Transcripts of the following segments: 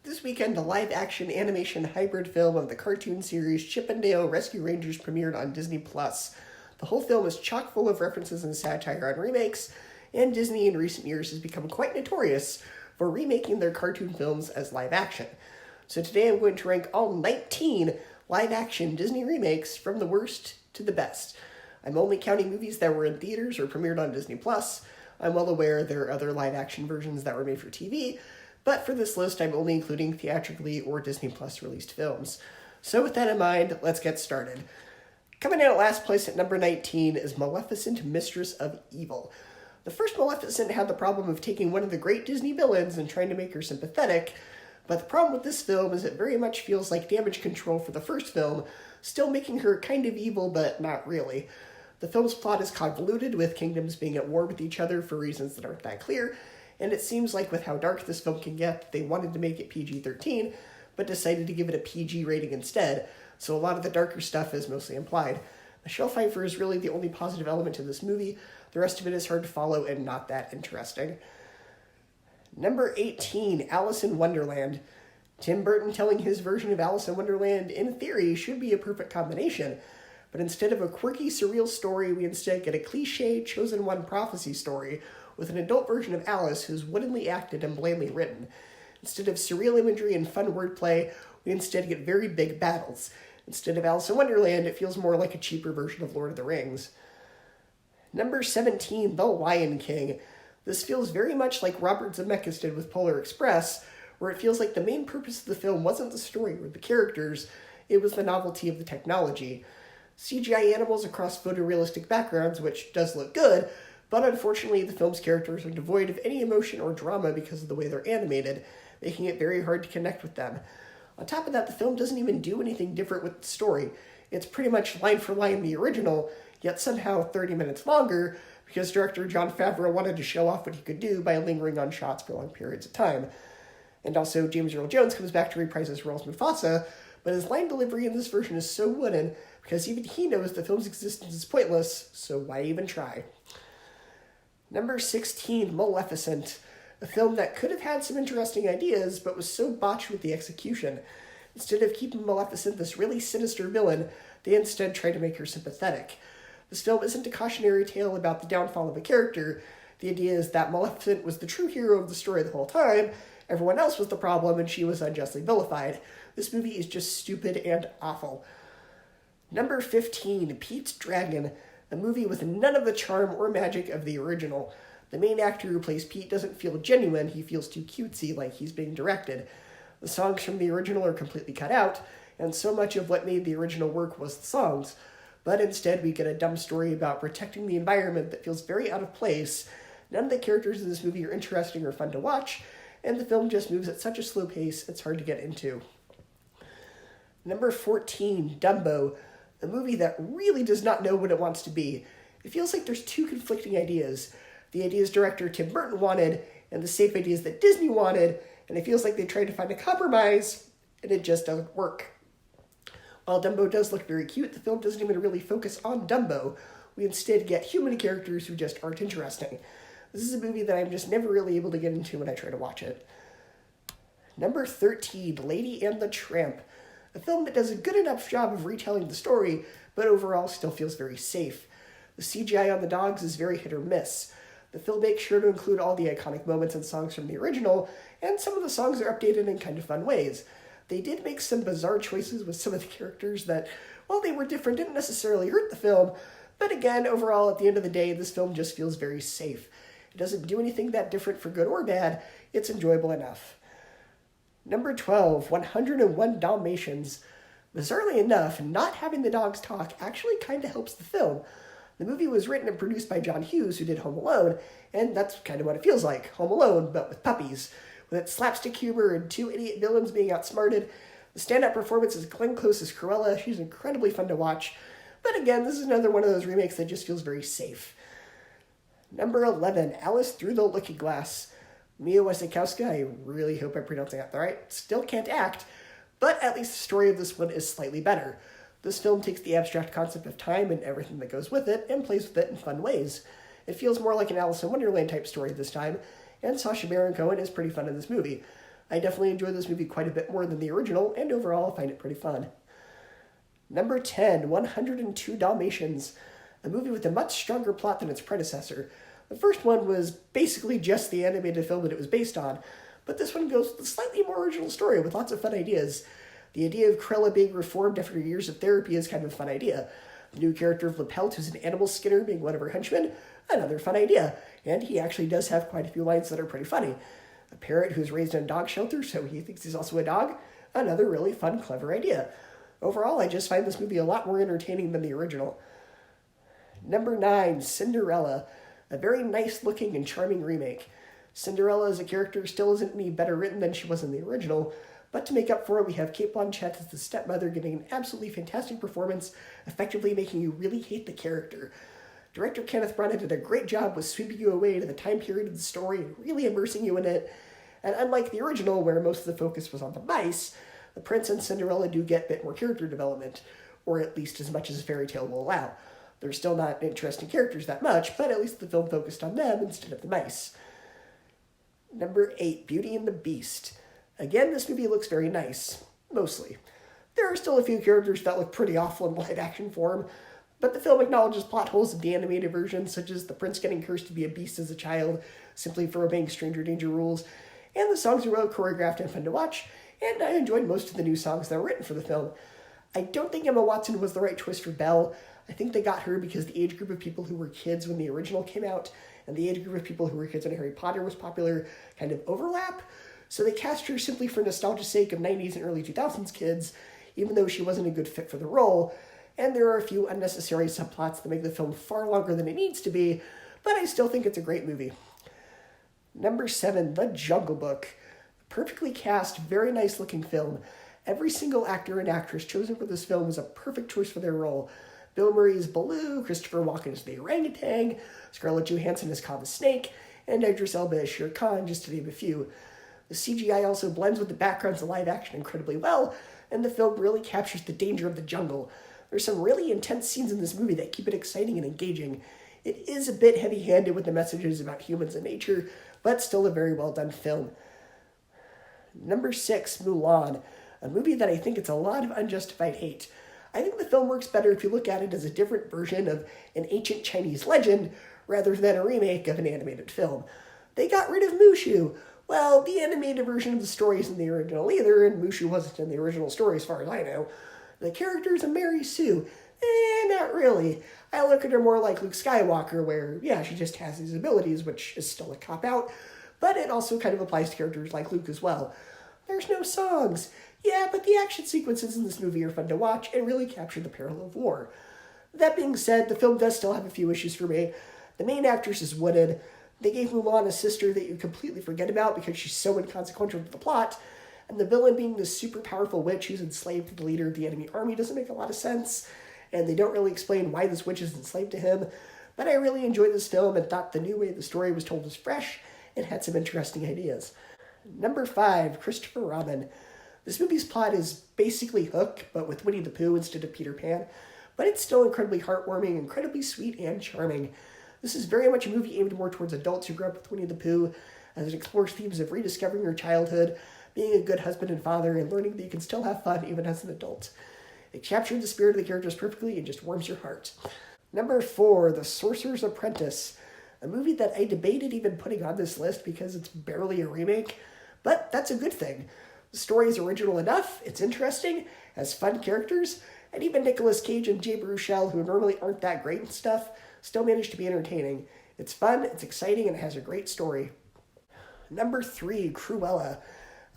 This weekend, a live-action animation hybrid film of the cartoon series Chip 'n Dale Rescue Rangers premiered on Disney+. The whole film is chock full of references and satire on remakes, and Disney in recent years has become quite notorious for remaking their cartoon films as live-action. So today I'm going to rank all 19 live-action Disney remakes from the worst to the best. I'm only counting movies that were in theaters or premiered on Disney+. I'm well aware there are other live-action versions that were made for TV, but for this list, I'm only including theatrically or Disney Plus released films. So with that in mind, let's get started. Coming in at last place at number 19 is Maleficent, Mistress of Evil. The first Maleficent had the problem of taking one of the great Disney villains and trying to make her sympathetic, but the problem with this film is it very much feels like damage control for the first film, still making her kind of evil, but not really. The film's plot is convoluted, with kingdoms being at war with each other for reasons that aren't that clear, and it seems like with how dark this film can get, they wanted to make it PG-13, but decided to give it a PG rating instead, so a lot of the darker stuff is mostly implied. Michelle Pfeiffer is really the only positive element to this movie. The rest of it is hard to follow and not that interesting. Number 18, Alice in Wonderland. Tim Burton telling his version of Alice in Wonderland, in theory, should be a perfect combination, but instead of a quirky, surreal story, we instead get a cliché, chosen one prophecy story, with an adult version of Alice who's woodenly acted and blandly written. Instead of surreal imagery and fun wordplay, we instead get very big battles. Instead of Alice in Wonderland, it feels more like a cheaper version of Lord of the Rings. Number 17, The Lion King. This feels very mumuch like Robert Zemeckis did with Polar Express, where it feels like the main purpose of the film wasn't the story or the characters, it was the novelty of the technology. CGI animals across photorealistic backgrounds, which does look good, but unfortunately the film's characters are devoid of any emotion or drama because of the way they're animated, making it very hard to connect with them. On top of that, the film doesn't even do anything different with the story. It's pretty much line for line the original, yet somehow 30 minutes longer, because director Jon Favreau wanted to show off what he could do by lingering on shots for long periods of time. And also, James Earl Jones comes back to reprise his role as Mufasa, but his line delivery in this version is so wooden, because even he knows the film's existence is pointless, so why even try? Number 16, Maleficent. A film that could have had some interesting ideas, but was so botched with the execution. Instead of keeping Maleficent this really sinister villain, they instead try to make her sympathetic. This film isn't a cautionary tale about the downfall of a character. The idea is that Maleficent was the true hero of the story the whole time, everyone else was the problem, and she was unjustly vilified. This movie is just stupid and awful. Number 15, Pete's Dragon. A movie with none of the charm or magic of the original. The main actor who plays Pete doesn't feel genuine, he feels too cutesy, like he's being directed. The songs from the original are completely cut out, and so much of what made the original work was the songs. But instead we get a dumb story about protecting the environment that feels very out of place. None of the characters in this movie are interesting or fun to watch, and the film just moves at such a slow pace it's hard to get into. Number 14, Dumbo. A movie that really does not know what it wants to be. It feels like there's two conflicting ideas. The ideas director Tim Burton wanted, and the safe ideas that Disney wanted, and it feels like they tried to find a compromise, and it just doesn't work. While Dumbo does look very cute, the film doesn't even really focus on Dumbo. We instead get human characters who just aren't interesting. This is a movie that I'm just never really able to get into when I try to watch it. Number 13, Lady and the Tramp. A film that does a good enough job of retelling the story, but overall still feels very safe. The CGI on the dogs is very hit or miss. The film makes sure to include all the iconic moments and songs from the original, and some of the songs are updated in kind of fun ways. They did make some bizarre choices with some of the characters that, while they were different, didn't necessarily hurt the film, but again, overall, at the end of the day, this film just feels very safe. It doesn't do anything that different for good or bad, it's enjoyable enough. Number 12, 101 Dalmatians. Bizarrely enough, not having the dogs talk actually kind of helps the film. The movie was written and produced by John Hughes, who did Home Alone, and that's kind of what it feels like, Home Alone, but with puppies. With its slapstick humor and two idiot villains being outsmarted, the stand-up performance is Glenn Close's Cruella. She's incredibly fun to watch, but again, this is another one of those remakes that just feels very safe. Number 11, Alice Through the Looking Glass. Mia Wasikowska, I really hope I'm pronouncing that right, still can't act, but at least the story of this one is slightly better. This film takes the abstract concept of time and everything that goes with it and plays with it in fun ways. It feels more like an Alice in Wonderland type story this time, and Sacha Baron Cohen is pretty fun in this movie. I definitely enjoy this movie quite a bit more than the original, and overall I find it pretty fun. Number 10, 102 Dalmatians, a movie with a much stronger plot than its predecessor. The first one was basically just the animated film that it was based on, but this one goes with a slightly more original story with lots of fun ideas. The idea of Cruella being reformed after years of therapy is kind of a fun idea. The new character of Lapelt, who's an animal skinner, being one of her henchmen, another fun idea. And he actually does have quite a few lines that are pretty funny. A parrot who's raised in a dog shelter, so he thinks he's also a dog, another really fun, clever idea. Overall, I just find this movie a lot more entertaining than the original. Number 9, Cinderella, a very nice-looking and charming remake. Cinderella as a character still isn't any better written than she was in the original, but to make up for it, we have Cate Blanchett as the stepmother giving an absolutely fantastic performance, effectively making you really hate the character. Director Kenneth Branagh did a great job with sweeping you away to the time period of the story and really immersing you in it. And unlike the original, where most of the focus was on the mice, the prince and Cinderella do get a bit more character development, or at least as much as a fairy tale will allow. They're still not interesting characters that much, but at least the film focused on them instead of the mice. Number 8, Beauty and the Beast. Again, this movie looks very nice, mostly. There are still a few characters that look pretty awful in live-action form, but the film acknowledges plot holes in the animated version, such as the prince getting cursed to be a beast as a child, simply for obeying stranger danger rules, and the songs are well choreographed and fun to watch, and I enjoyed most of the new songs that were written for the film. I don't think Emma Watson was the right choice for Belle. I think they got her because the age group of people who were kids when the original came out and the age group of people who were kids when Harry Potter was popular kind of overlap. So they cast her simply for nostalgia's sake of 90s and early 2000s kids, even though she wasn't a good fit for the role. And there are a few unnecessary subplots that make the film far longer than it needs to be, but I still think it's a great movie. Number 7, The Jungle Book. Perfectly cast, very nice looking film. Every single actor and actress chosen for this film was a perfect choice for their role. Bill Murray as Baloo, Christopher Walken as the orangutan, Scarlett Johansson as Kava Snake, and Idris Elba as Shere Khan, just to name a few. The CGI also blends with the backgrounds of live action incredibly well, and the film really captures the danger of the jungle. There's some really intense scenes in this movie that keep it exciting and engaging. It is a bit heavy-handed with the messages about humans and nature, but still a very well done film. Number 6, Mulan, a movie that I think gets a lot of unjustified hate. I think the film works better if you look at it as a different version of an ancient Chinese legend rather than a remake of an animated film. They got rid of Mushu. Well, the animated version of the story isn't the original either, and Mushu wasn't in the original story as far as I know. The character's a Mary Sue. Not really. I look at her more like Luke Skywalker, where, yeah, she just has these abilities, which is still a cop-out, but it also kind of applies to characters like Luke as well. There's no songs. Yeah, but the action sequences in this movie are fun to watch and really capture the peril of war. That being said, the film does still have a few issues for me. The main actress is wooden. They gave Mulan a sister that you completely forget about because she's so inconsequential to the plot, and the villain being this super powerful witch who's enslaved to the leader of the enemy army doesn't make a lot of sense, and they don't really explain why this witch is enslaved to him. But I really enjoyed this film and thought the new way the story was told was fresh and had some interesting ideas. Number 5, Christopher Robin. This movie's plot is basically Hook, but with Winnie the Pooh instead of Peter Pan, but it's still incredibly heartwarming, incredibly sweet, and charming. This is very much a movie aimed more towards adults who grew up with Winnie the Pooh, as it explores themes of rediscovering your childhood, being a good husband and father, and learning that you can still have fun even as an adult. It captures the spirit of the characters perfectly and just warms your heart. Number 4, The Sorcerer's Apprentice, a movie that I debated even putting on this list because it's barely a remake, but that's a good thing. The story is original enough, it's interesting, has fun characters, and even Nicolas Cage and Jay Baruchel, who normally aren't that great and stuff, still manage to be entertaining. It's fun, it's exciting, and it has a great story. Number 3, Cruella.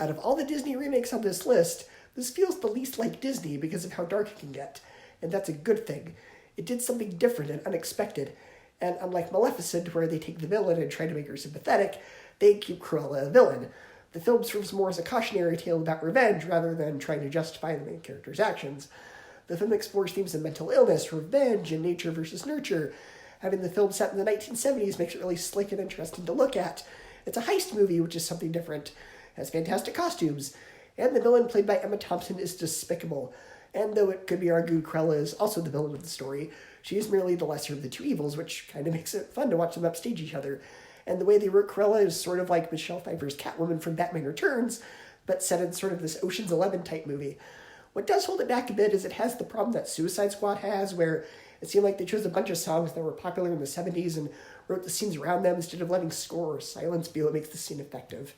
Out of all the Disney remakes on this list, this feels the least like Disney because of how dark it can get, and that's a good thing. It did something different and unexpected, and unlike Maleficent, where they take the villain and try to make her sympathetic, they keep Cruella a villain. The film serves more as a cautionary tale about revenge rather than trying to justify the main character's actions. The film explores themes of mental illness, revenge, and nature versus nurture. Having the film set in the 1970s makes it really slick and interesting to look at. It's a heist movie, which is something different. It has fantastic costumes, and the villain played by Emma Thompson is despicable. And though it could be argued Cruella is also the villain of the story, she is merely the lesser of the two evils, which kind of makes it fun to watch them upstage each other. And the way they wrote Cruella is sort of like Michelle Pfeiffer's Catwoman from Batman Returns, but set in sort of this Ocean's 11 type movie. What does hold it back a bit is it has the problem that Suicide Squad has, where it seemed like they chose a bunch of songs that were popular in the 70s and wrote the scenes around them instead of letting score or silence be what makes the scene effective.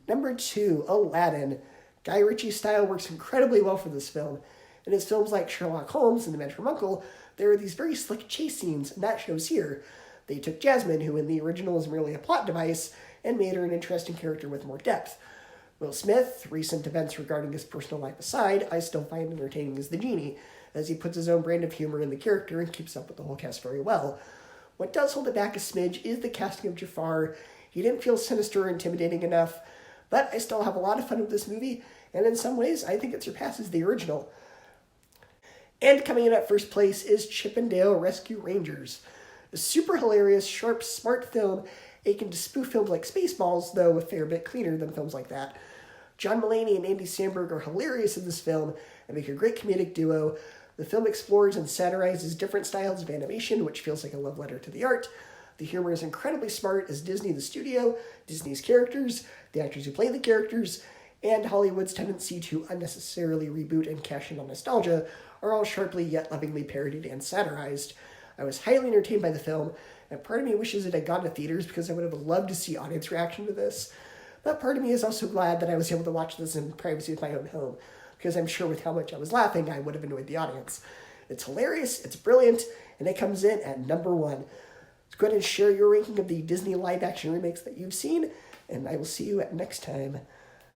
Number 2, Aladdin. Guy Ritchie's style works incredibly well for this film. In his films like Sherlock Holmes and The Man from U.N.C.L.E., there are these very slick chase scenes, and that shows here. They took Jasmine, who in the original is merely a plot device, and made her an interesting character with more depth. Will Smith, recent events regarding his personal life aside, I still find entertaining as the genie, as he puts his own brand of humor in the character and keeps up with the whole cast very well. What does hold it back a smidge is the casting of Jafar. He didn't feel sinister or intimidating enough, but I still have a lot of fun with this movie, and in some ways, I think it surpasses the original. And coming in at first place is Chip 'n Dale Rescue Rangers. A super hilarious, sharp, smart film akin to spoof films like Spaceballs, though a fair bit cleaner than films like that. John Mulaney and Andy Samberg are hilarious in this film and make a great comedic duo. The film explores and satirizes different styles of animation, which feels like a love letter to the art. The humor is incredibly smart as Disney the studio, Disney's characters, the actors who play the characters, and Hollywood's tendency to unnecessarily reboot and cash in on nostalgia are all sharply yet lovingly parodied and satirized. I was highly entertained by the film, and part of me wishes it had gone to theaters because I would have loved to see audience reaction to this. But part of me is also glad that I was able to watch this in privacy of my own home, because I'm sure with how much I was laughing, I would have annoyed the audience. It's hilarious, it's brilliant, and it comes in at number 1. So go ahead and share your ranking of the Disney live-action remakes that you've seen, and I will see you at next time.